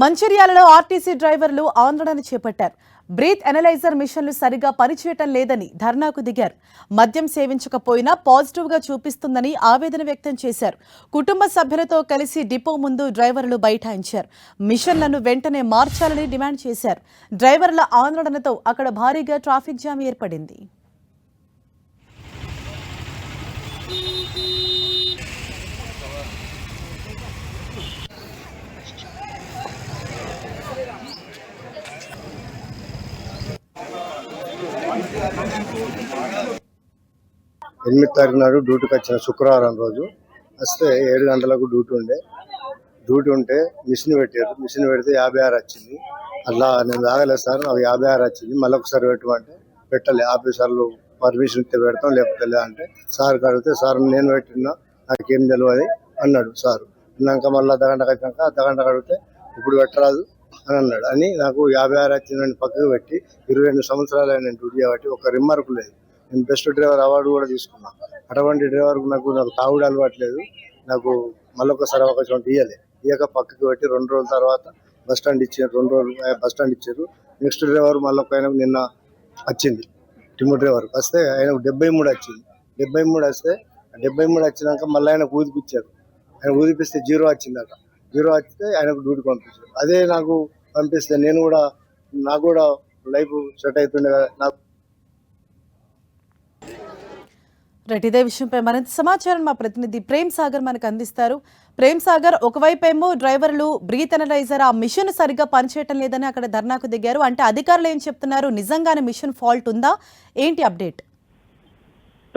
మంచిర్యాలలో RTC డ్రైవర్లు ఆందోళన చేపట్టారు. బ్రీత్ ఎనలైజర్ మిషన్లు సరిగా పనిచేయటం లేదని ధర్నాకు దిగారు. మద్యం సేవించకపోయినా పాజిటివ్ గా చూపిస్తుందని ఆవేదన వ్యక్తం చేశారు. కుటుంబ సభ్యులతో కలిసి డిపో ముందు డ్రైవర్లు బైఠాయించారు. మిషన్లను వెంటనే మార్చాలని డిమాండ్ చేశారు. డ్రైవర్ల ఆందోళనతో అక్కడ భారీగా ట్రాఫిక్ జామ్ ఏర్పడింది. ఎనిమిది తారీఖు నాడు డ్యూటీకి వచ్చిన శుక్రవారం రోజు వస్తే 7 గంటలకు డ్యూటీ ఉంటే మిషన్ పెట్టారు. మిషన్ పెడితే 56 వచ్చింది. అట్లా నేను తాగలేదు సార్, నాకు 56 వచ్చింది. మళ్ళీ ఒకసారి పెట్టమంటే పెట్టలే. ఆఫీసర్లు పర్మిషన్ ఇస్తే పెడతాం లేకపోతే అంటే సార్ అడిగితే సార్ నేను పెట్టినా నాకేం తెలియదు అన్నాడు సార్. అన్నాక మళ్ళీ అర్ధగంటకు వచ్చినాక అర్ధగంట అడిగితే ఇప్పుడు పెట్టరాదు అని అన్నాడు. అని నాకు 56 వచ్చిందని పక్కకు పెట్టి 22 సంవత్సరాలు నేను డ్యూటీ కాబట్టి ఒక రిమార్క్ లేదు. నేను బెస్ట్ డ్రైవర్ అవార్డు కూడా తీసుకున్నాను. అటువంటి డ్రైవర్ నాకు తాగుడు అలవాట్లేదు. నాకు మళ్ళొకసారి అవకాశం ఇయ్యక పక్కకు పెట్టి 2 రోజుల తర్వాత బస్ స్టాండ్ ఇచ్చారు. 2 రోజులు బస్ స్టాండ్ ఇచ్చారు. నెక్స్ట్ డ్రైవర్ మళ్ళీ ఆయన నిన్న వచ్చింది. టిమ్ము డ్రైవర్ వస్తే ఆయన 73 వచ్చింది. 73 వస్తే 73 వచ్చినాక మళ్ళీ ఆయన ఊదిపిచ్చారు. ఆయన ఊదిపిస్తే 0 వచ్చిందట. 0 వస్తే ఆయనకు డ్యూటీ పంపించారు. అదే నాకు పంపిస్తే నాకు కూడా లైఫ్ సెట్ అవుతుండే కదా. నాకు ఇదే విషయంపై మరింత సమాచారం మా ప్రతినిధి ప్రేమ్ సాగర్ మనకు అందిస్తారు. ప్రేమ్ సాగర్, ఒకవైపు ఏమో డ్రైవర్లు బ్రీత్ ఎనలైజర్ ఆ మిషన్ సరిగ్గా పనిచేయటం లేదని అక్కడ ధర్నాకు దిగారు. అంటే అధికారులు ఏం చెప్తున్నారు? నిజంగానే మిషన్ ఫాల్ట్ ఉందా? ఏంటి అప్డేట్?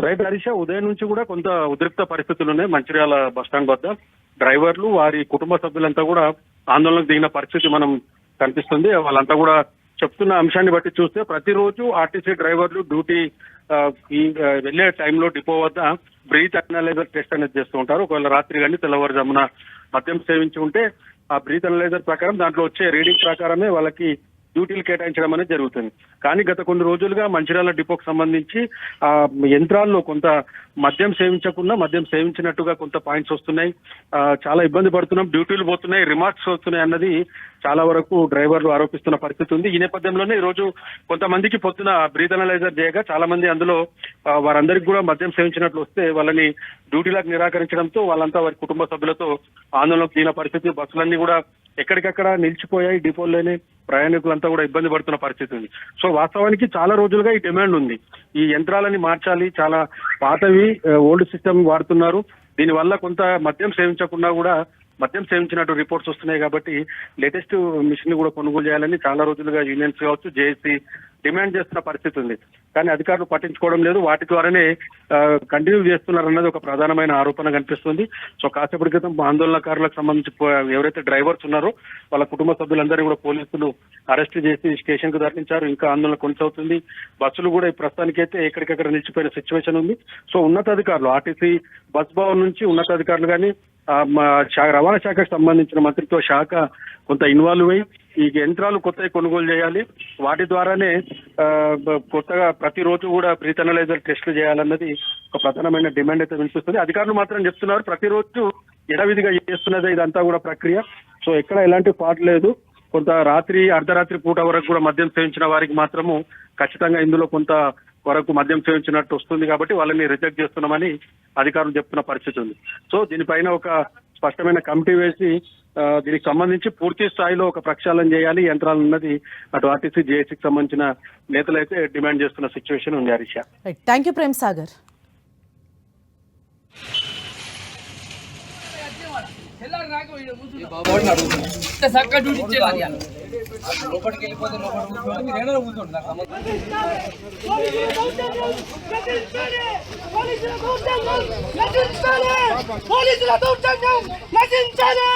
రైట్ హరీష, ఉదయం నుంచి కూడా కొంత ఉద్రిక్త పరిస్థితులు ఉన్నాయి. మంచిర్యాల బస్టాండ్ వద్ద డ్రైవర్లు వారి కుటుంబ సభ్యులంతా కూడా ఆందోళనకు దిగిన పరిస్థితి మనం కనిపిస్తుంది. వాళ్ళంతా కూడా చెప్తున్న అంశాన్ని బట్టి చూస్తే ప్రతిరోజు ఆర్టీసీ డ్రైవర్లు డ్యూటీ వెళ్లే టైంలో డిపో వద్ద బ్రీత్ అనలైజర్ టెస్ట్ అనేది చేస్తూ ఉంటారు. ఒకవేళ రాత్రి కానీ తెల్లవారుజామున మద్యం సేవించి ఉంటే ఆ బ్రీత్ అనలైజర్ ప్రకారం దాంట్లో వచ్చే రీడింగ్ ప్రకారమే వాళ్ళకి డ్యూటీలు కేటాయించడం అనేది జరుగుతుంది. కానీ గత కొన్ని రోజులుగా మంచిర్యాల డిపోకు సంబంధించి ఆ యంత్రాల్లో కొంత మద్యం సేవించకుండా మద్యం సేవించినట్టుగా కొంత పాయింట్స్ వస్తున్నాయి. చాలా ఇబ్బంది పడుతున్నాం, డ్యూటీలు పోతున్నాయి, రిమార్క్స్ వస్తున్నాయి అన్నది చాలా వరకు డ్రైవర్లు ఆరోపిస్తున్న పరిస్థితి ఉంది. ఈ నేపథ్యంలోనే ఈ రోజు కొంతమందికి పొద్దున బ్రీత్ అనలైజర్ చేయగా చాలా మంది అందులో వారందరికీ కూడా మద్యం సేవించినట్లు వస్తే వాళ్ళని డ్యూటీలకు నిరాకరించడంతో వాళ్ళంతా వారి కుటుంబ సభ్యులతో ఆందోళనకు దిగిన పరిస్థితి. బస్సులన్నీ కూడా ఎక్కడికక్కడ నిలిచిపోయాయి. డిపోల్లోనే ప్రయాణికులంతా కూడా ఇబ్బంది పడుతున్న పరిస్థితి ఉంది. సో వాస్తవానికి చాలా రోజులుగా ఈ డిమాండ్ ఉంది. ఈ యంత్రాలని మార్చాలి, చాలా పాతవి ఓల్డ్ సిస్టమ్ వాడుతున్నారు. దీనివల్ల కొంత మద్యం సేవించకుండా కూడా మద్యం సేవించినట్టు రిపోర్ట్స్ వస్తున్నాయి. కాబట్టి లేటెస్ట్ మిషన్ కూడా కొనుగోలు చేయాలని చాలా రోజులుగా యూనియన్స్ కావచ్చు, జేఏసీ డిమాండ్ చేస్తున్న పరిస్థితి ఉంది. కానీ అధికారులు పట్టించుకోవడం లేదు. వాటి ద్వారానే కంటిన్యూ చేస్తున్నారన్నది ఒక ప్రధానమైన ఆరోపణ కనిపిస్తుంది. సో కాసేపటి క్రితం ఆందోళనకారులకు సంబంధించి ఎవరైతే డ్రైవర్స్ ఉన్నారో వాళ్ళ కుటుంబ సభ్యులందరినీ కూడా పోలీసులు అరెస్ట్ చేసి స్టేషన్ కు తరలించారు. ఇంకా ఆందోళన కొనసాగుతుంది. బస్సులు కూడా ఈ ప్రస్తుతానికైతే ఎక్కడికక్కడ నిలిచిపోయిన సిచ్యువేషన్ ఉంది. సో ఉన్నతాధికారులు ఆర్టీసీ బస్ భవన్ నుంచి ఉన్నతాధికారులు కానీ రవాణా శాఖకు సంబంధించిన మంత్రిత్వ శాఖ కొంత ఇన్వాల్వ్ అయ్యి ఈ యంత్రాలు కొత్తవి కొనుగోలు చేయాలి. వాటి ద్వారానే కొత్తగా ప్రతిరోజు కూడా బ్రీత్ అనలైజర్ టెస్టులు చేయాలన్నది ఒక ప్రధానమైన డిమాండ్ అయితే వినిపిస్తుంది. అధికారులు మాత్రం చెప్తున్నారు ప్రతిరోజు యథావిధిగా చేస్తున్నదే ఇదంతా కూడా ప్రక్రియ. సో ఎక్కడ ఎలాంటి ఫాల్ట్ లేదు. కొంత అర్ధరాత్రి పూట వరకు కూడా మద్యం సేవించిన వారికి మాత్రము ఖచ్చితంగా ఇందులో కొంత వరకు మద్యం సేవించినట్టు వస్తుంది. కాబట్టి వాళ్ళని రిజెక్ట్ చేస్తున్నామని అధికారులు చెప్తున్న పరిస్థితి ఉంది. సో దీనిపైన ఒక స్పష్టమైన కమిటీ వేసి దీనికి సంబంధించి పూర్తి స్థాయిలో ఒక ప్రక్షాళన చేయాలి యంత్రాలు ఉన్నది అటు ఆర్టీసీ జేఏసీకి సంబంధించిన నేతలు అయితే డిమాండ్ చేస్తున్న సిచ్యువేషన్ ఉంది. Harish, thank you Prem Sagar. పోలీసుల దౌర్జన్యం నశించాలి.